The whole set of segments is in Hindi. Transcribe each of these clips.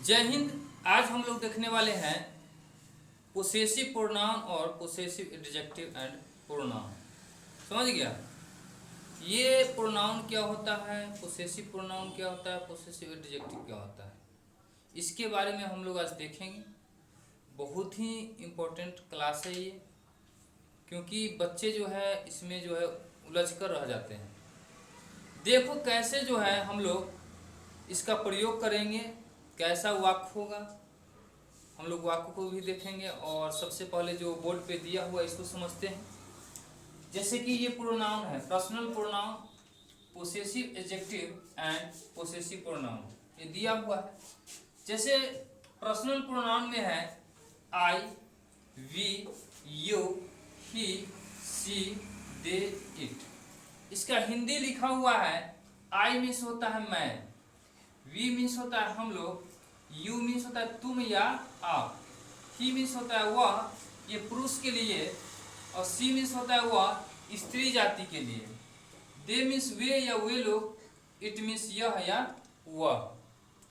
जय हिंद। आज हम लोग देखने वाले हैं पोसेसिव प्रोनाउन और पोसेसिव एडजेक्टिव एंड प्रोनाउन। समझ गया? ये प्रोनाउन क्या होता है, पोसेसिव प्रोनाउन क्या होता है, पोसेसिव एडजेक्टिव क्या होता है, इसके बारे में हम लोग आज देखेंगे। बहुत ही इम्पोर्टेंट क्लास है ये, क्योंकि बच्चे जो है इसमें जो है उलझ कर रह जाते हैं। देखो कैसे जो है हम लोग इसका प्रयोग करेंगे, कैसा वाक्य होगा, हम लोग वाक्य को भी देखेंगे। और सबसे पहले जो बोर्ड पे दिया हुआ इसको समझते हैं। जैसे कि ये प्रोनाउन है, personal pronoun, possessive adjective and possessive pronoun, ये दिया हुआ है। जैसे पर्सनल प्रोनाउन में है I, we, you, he, she, they, it. इसका हिंदी लिखा हुआ है आई मीन्स होता है मैं, वी मीन्स होता है हम लोग, यू मीन्स होता है तुम या आप, ही मीन्स होता है वह, ये पुरुष के लिए, और सी मीन्स होता है वह स्त्री जाति के लिए, दे मीन्स वे या वे लोग, इट मीन्स यह या वह।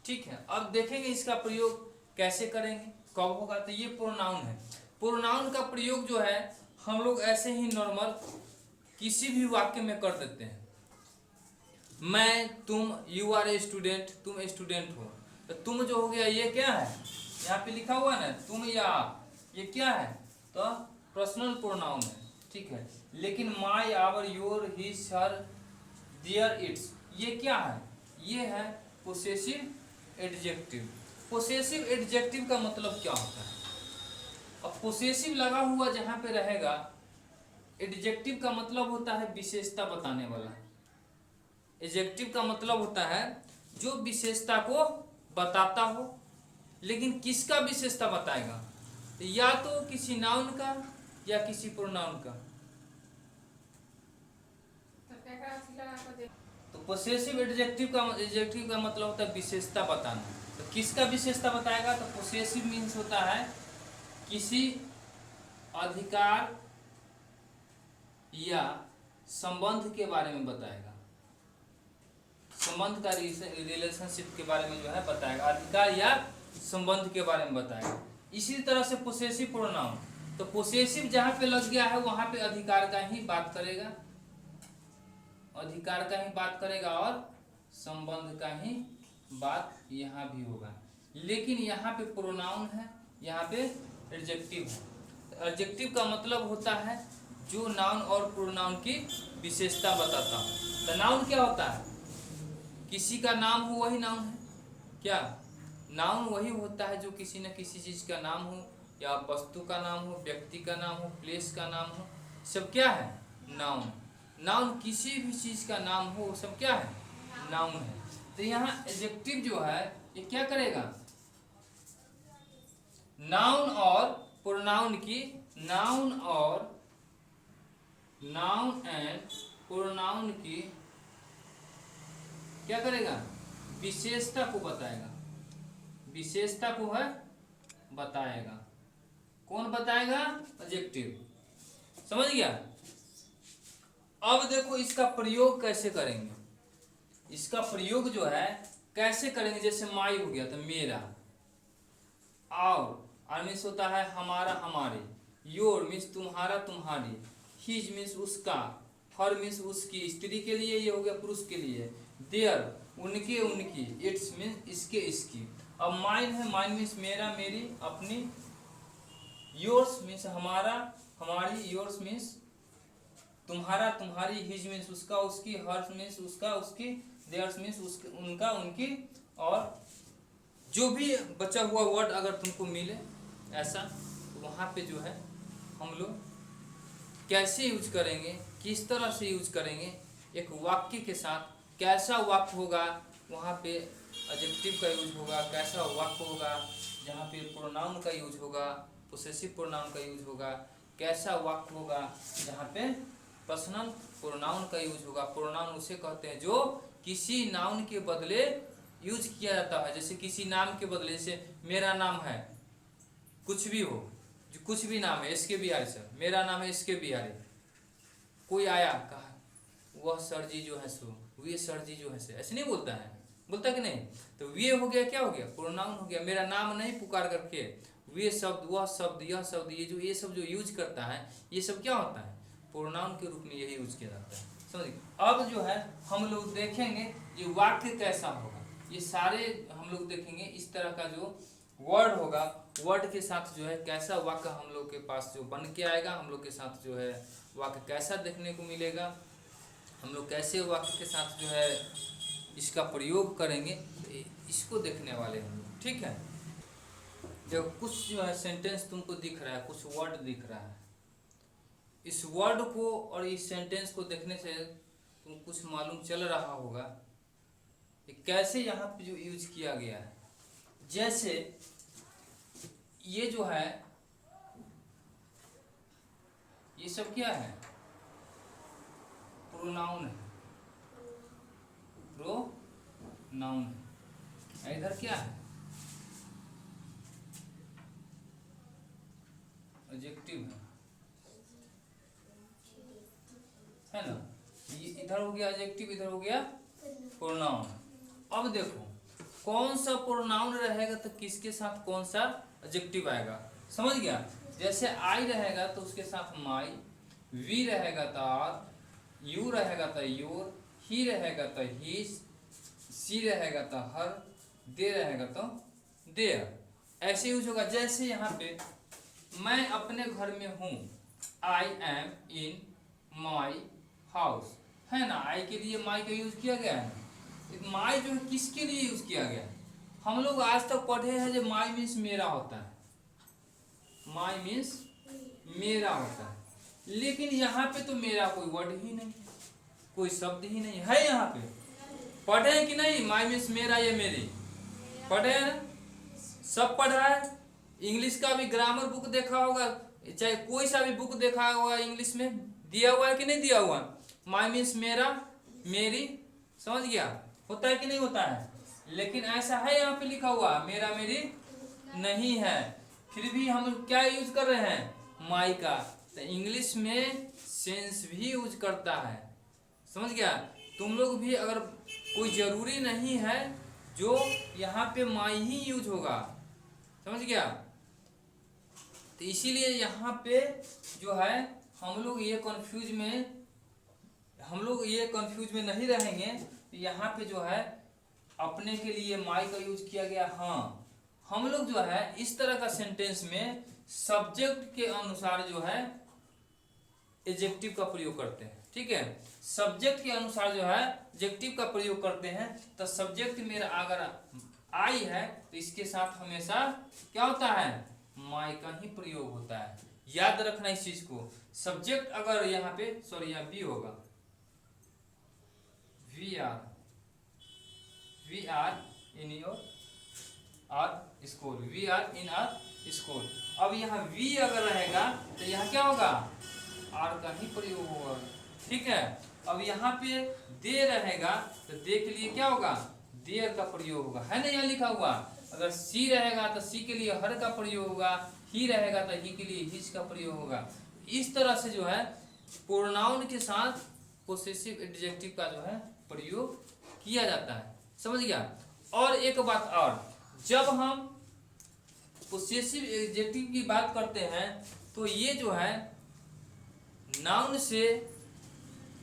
ठीक है, अब देखेंगे इसका प्रयोग कैसे करेंगे, कब होगा। तो ये प्रोनाउन है। प्रोनाउन का प्रयोग जो है हम लोग ऐसे ही नॉर्मल किसी भी वाक्य में कर देते हैं। मैं, तुम, यू आर ए स्टूडेंट, तुम स्टूडेंट हो, तो तुम जो हो गया ये क्या है, यहाँ पे लिखा हुआ ना तुम या आप, ये क्या है, तो पर्सनल प्रोनाउन है। ठीक है, लेकिन my, our, your, his, her, their, its, ये क्या है, ये है पोसेसिव एडजेक्टिव। पोसेसिव एडजेक्टिव का मतलब क्या होता है। अब पोसेसिव लगा हुआ जहाँ पे रहेगा, एडजेक्टिव का मतलब होता है विशेषता बताने वाला। एडजेक्टिव का मतलब होता है जो विशेषता को बताता हो, लेकिन किसका विशेषता बताएगा, तो या तो किसी नाउन का या किसी प्रोनाउन का। तो पोसेसिव एडजेक्टिव का मतलब होता है विशेषता बताना। तो किसका विशेषता बताएगा, तो पोसेसिव मीन्स होता है किसी अधिकार या संबंध के बारे में बताएगा, संबंध का रिलेशनशिप के बारे में जो है बताएगा, अधिकार या संबंध के बारे में बताएगा। इसी तरह से पोसेसिव प्रोनाउन, तो पोसेसिव जहां पे लग गया है वहां पे अधिकार का ही बात करेगा, अधिकार का ही बात करेगा, और संबंध का ही बात यहाँ भी होगा। लेकिन यहाँ पे प्रोनाउन है, यहाँ पे एडजेक्टिव है। एडजेक्टिव का मतलब होता है जो नाउन और प्रोनाउन की विशेषता बताता हो। तो नाउन क्या होता है, किसी का नाम हो वही नाउन है। क्या नाउन वही होता है जो किसी न किसी चीज का नाम हो, या वस्तु का नाम हो, व्यक्ति का नाम हो, प्लेस का नाम हो, सब क्या है, नाउन। नाउन किसी भी चीज का नाम हो वो सब क्या है, नाउन है। तो यहाँ एडजेक्टिव जो है ये क्या करेगा, नाउन और प्रोनाउन की, नाउन और नाउन एंड प्रोनाउन की क्या करेगा, विशेषता को बताएगा, विशेषता को है बताएगा। कौन बताएगा, एडजेक्टिव। समझ गया? अब देखो इसका प्रयोग कैसे करेंगे। इसका प्रयोग जो है कैसे करेंगे, जैसे माई हो गया तो मेरा, आवर मीन्स होता है हमारा हमारे, योर मीन्स तुम्हारा तुम्हारी, हिज मीन्स उसका, हर मीन्स उसकी, स्त्री के लिए ये हो गया पुरुष के लिए, देयर उनके उनकी, इट्स मीन्स इसके इसकी। अब माइन है, माइन मीन्स मेरा मेरी अपनी, योर्स मीन्स हमारा हमारी, योर्स मीन्स तुम्हारा तुम्हारी, हिज मीन्स उसका उसकी, हर्स मीन्स उसका उसकी, देयर्स मीन्स उनका उनकी। और जो भी बचा हुआ वर्ड अगर तुमको मिले ऐसा, तो वहाँ पे जो है हम लोग कैसे यूज करेंगे, किस तरह से यूज करेंगे, एक वाक्य के साथ कैसा वाक्य होगा, वहाँ पे एडजेक्टिव का यूज होगा, कैसा वाक्य होगा जहाँ पे प्रोनाउन का यूज होगा, पोसेसिव प्रोनाउन का यूज होगा, कैसा वाक्य होगा जहाँ पे पर्सनल प्रोनाउन का यूज होगा। प्रोनाउन उसे कहते हैं जो किसी नाउन के बदले यूज किया जाता है। जैसे किसी नाम के बदले, जैसे मेरा नाम है, कुछ भी हो, जो कुछ भी नाम है, एसके बिहारी सर, मेरा नाम है एसके बिहारी, कोई आया कहा वह सर जी जो है सो, वे सर जी जो है से, ऐसे नहीं बोलता है, बोलता है कि नहीं। तो वे हो गया, क्या हो गया, प्रोनाउन हो गया। मेरा नाम नहीं पुकार करके वे शब्द, वह शब्द, यह शब्द, ये सब जो यूज करता है, ये सब क्या होता है, प्रोनाउन के रूप में यही यूज किया जाता है। समझिए। अब जो है हम लोग देखेंगे ये वाक्य कैसा होगा, ये सारे हम लोग देखेंगे इस तरह का जो वर्ड होगा, वर्ड के साथ जो है कैसा वाक्य हम लोग के पास जो बन के आएगा, हम लोग के साथ जो है वाक्य कैसा देखने को मिलेगा, हम लोग कैसे वाक्य के साथ जो है इसका प्रयोग करेंगे, इसको देखने वाले हम लोग। ठीक है। जब कुछ जो है सेंटेंस तुमको दिख रहा है, कुछ वर्ड दिख रहा है, इस वर्ड को और इस सेंटेंस को देखने से तुम कुछ मालूम चल रहा होगा कि कैसे यहाँ पे जो यूज किया गया है। जैसे ये जो है, ये सब क्या है, प्रोनाउन है, प्रोनाउन है। इधर क्या है, एडजेक्टिव है ना। ये इधर हो गया एडजेक्टिव, इधर हो गया प्रोनाउन। अब देखो कौन सा प्रोनाउन रहेगा तो किसके साथ कौन सा एडजेक्टिव आएगा, समझ गया। जैसे आई रहेगा तो उसके साथ माई, वी रहेगा तो आर, यू रहेगा तो योर, ही रहेगा तो हिज, सी रहेगा तो हर, दे रहेगा तो देयर। ऐसे यूज होगा। जैसे यहाँ पे मैं अपने घर में हूँ, I am in my house, है ना। आई के लिए माई का यूज किया गया है। माई जो है किसके लिए यूज किया गया है, हम लोग आज तक पढ़े हैं जो माई मीन्स मेरा होता है, माई मीन्स मेरा होता है। लेकिन यहाँ पे तो मेरा कोई वर्ड ही नहीं, कोई शब्द ही नहीं है। यहाँ पे पढ़े हैं कि नहीं, माई मीन्स मेरा या मेरी, पढ़े हैं, सब पढ़ा है। इंग्लिश का भी ग्रामर बुक देखा होगा, चाहे कोई सा भी बुक देखा होगा इंग्लिश में, दिया हुआ है कि नहीं दिया हुआ। माई मीन्स मेरा, मेरी, समझ गया, होता है कि नहीं होता है। लेकिन ऐसा है यहाँ पे लिखा हुआ मेरा मेरी नहीं है, फिर भी हम क्या यूज कर रहे हैं, माई का। तो इंग्लिश में सेंस भी यूज करता है, समझ गया। तुम लोग भी अगर कोई जरूरी नहीं है जो यहाँ पे माई ही यूज होगा, समझ गया। तो इसीलिए यहाँ पे जो है हम लोग ये कंफ्यूज में नहीं रहेंगे। तो यहाँ पे जो है अपने के लिए माई का यूज किया गया। हाँ, हम लोग जो है इस तरह का सेंटेंस में सब्जेक्ट के अनुसार जो है एडजेक्टिव का प्रयोग करते हैं। ठीक है, सब्जेक्ट के अनुसार जो है एडजेक्टिव का प्रयोग करते हैं। तो सब्जेक्ट मेरा अगर आई है तो इसके साथ हमेशा क्या होता है, माई का ही प्रयोग होता है। याद रखना इस चीज को। सब्जेक्ट अगर यहाँ पे यहाँ बी होगा, we are in your our school, we are in our school. अब यहाँ वी अगर रहेगा तो यहाँ क्या होगा, आर का ही प्रयोग होगा। ठीक है। अब यहाँ पे दे रहेगा तो दे के लिए क्या होगा, देयर का प्रयोग होगा, है ना, यहाँ लिखा हुआ। अगर सी रहेगा तो सी के लिए हर का प्रयोग होगा, ही रहेगा तो ही के लिए हिज का प्रयोग होगा। इस तरह से जो है प्रोनाउन के साथ पोसेसिव एडजेक्टिव का जो है प्रयोग किया जाता है, समझ गया। और एक बात और, जब हम पोसेसिव एडजेक्टिव की बात करते हैं तो ये जो है नाउन से,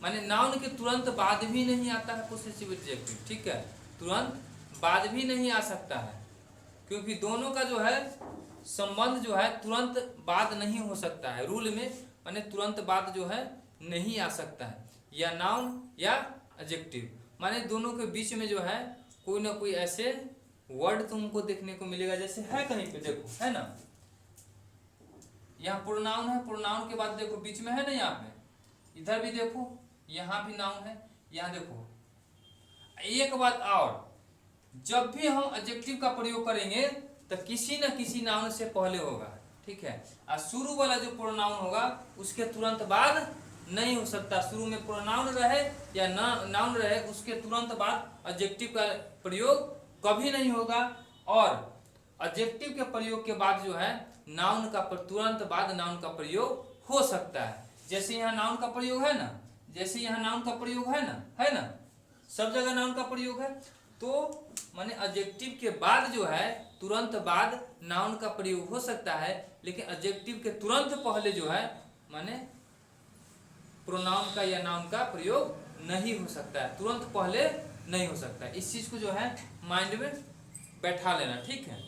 माने नाउन के तुरंत बाद भी नहीं आता है पोसेसिव एडजेक्टिव। ठीक है, तुरंत बाद भी नहीं आ सकता है, क्योंकि दोनों का जो है संबंध जो है तुरंत बाद नहीं हो सकता है। रूल में माने तुरंत बाद जो है नहीं आ सकता है, या नाउन या एडजेक्टिव, माने दोनों के बीच में जो है कोई ना कोई ऐसे वर्ड तुमको देखने को मिलेगा। जैसे है कहीं पे देखो, है ना, यहाँ प्रोनाउन है, प्रोनाउन के बाद देखो बीच में है ना, यहाँ पे इधर भी देखो, यहाँ भी नाउन है, यहाँ देखो। एक बात और, जब भी हम एडजेक्टिव का प्रयोग करेंगे तो किसी न किसी नाउन से पहले होगा। ठीक है, और शुरू वाला जो प्रोनाउन होगा उसके तुरंत बाद नहीं हो सकता। शुरू में प्रोनाउन रहे या नाउन रहे, उसके तुरंत बाद एडजेक्टिव का प्रयोग कभी नहीं होगा। और एडजेक्टिव के प्रयोग के बाद जो है नाउन का तुरंत बाद नाउन का प्रयोग हो सकता है। जैसे यहाँ नाउन का प्रयोग है ना, जैसे यहाँ नाउन का प्रयोग है ना, सब जगह नाउन का प्रयोग है। तो माने एडजेक्टिव के बाद जो है तुरंत बाद नाउन का प्रयोग हो सकता है, लेकिन एडजेक्टिव के तुरंत पहले जो है माने प्रोनाउन का या नाउन का प्रयोग नहीं हो सकता है, तुरंत पहले नहीं हो सकता है। इस चीज को जो है माइंड में बैठा लेना, ठीक है।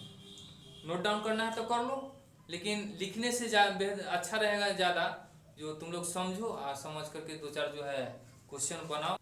नोट डाउन करना है तो कर लो, लेकिन लिखने से अच्छा रहेगा ज़्यादा, जो तुम लोग समझो और समझ करके दो चार जो है क्वेश्चन बनाओ।